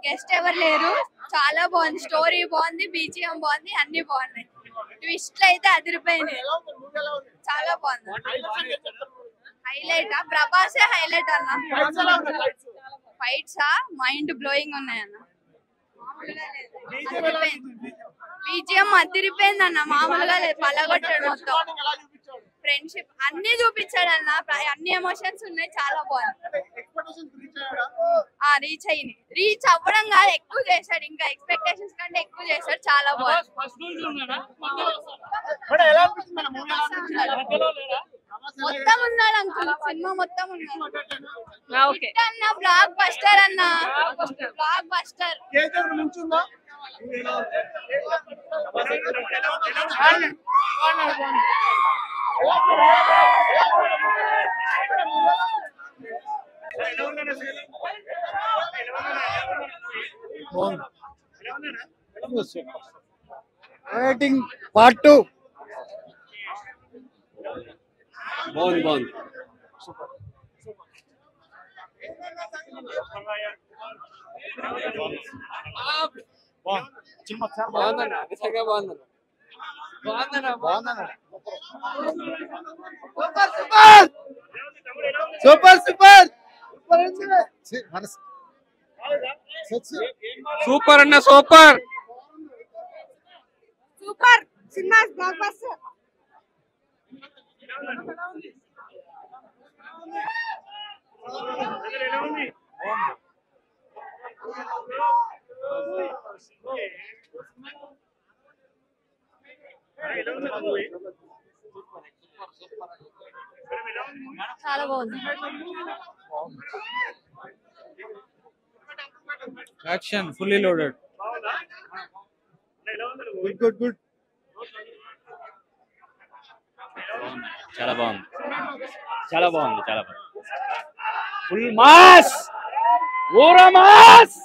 Guest ఎవరు లేరు, చాలా బాగుంది, స్టోరీ బాగుంది, బీజిఎం బాగుంది, అన్ని బాగున్నాయి. ట్విస్ట్లు అయితే అదిరిపోయినాయి, చాలా బాగుంది. హైలైట్ ప్రభాసే హైలైట్ అన్న. ఫైట్సా మైండ్ బ్లోయింగ్ ఉన్నాయి అన్న, బీజిఎం అదిరిపోయింది అన్న, మామూలుగా లేదు, పలగొట్టాడు మొత్తం. ఫ్రెండ్షిప్ అన్ని చూపించాడు అన్న, అన్ని ఎమోషన్స్ ఉన్నాయి, చాలా బాగుంది. రీచ్ అవ్వడం కాదు, ఎక్కువ చేశాడు, ఇంకా ఎక్స్పెక్టేషన్స్ కంటే ఎక్కువ చేశాడు, చాలా బాగుంది. మొత్తం ఉన్నాడు అంకుల్, సినిమా మొత్తం ఉన్నాడు అన్న. బ్లాక్ బస్టర్ అన్న, బ్లాక్ బస్టర్. రేటింగ్ పార్ట్ 2 బాగుంది బాగుంది. బాగుందన్న, నిజంగా బాగుందన్న, బాగుందన్న, బాగుందన్న. సూపర్ సూపర్ సూపర్ అన్న, super super cinema, block buster. చాలా బాగుంది. Action fully loaded. Good good good. చాలా బాగుంది, చాలా బాగుంది, చాలా బాగుంది. ఫుల్ మాస్, ఊరా మాస్.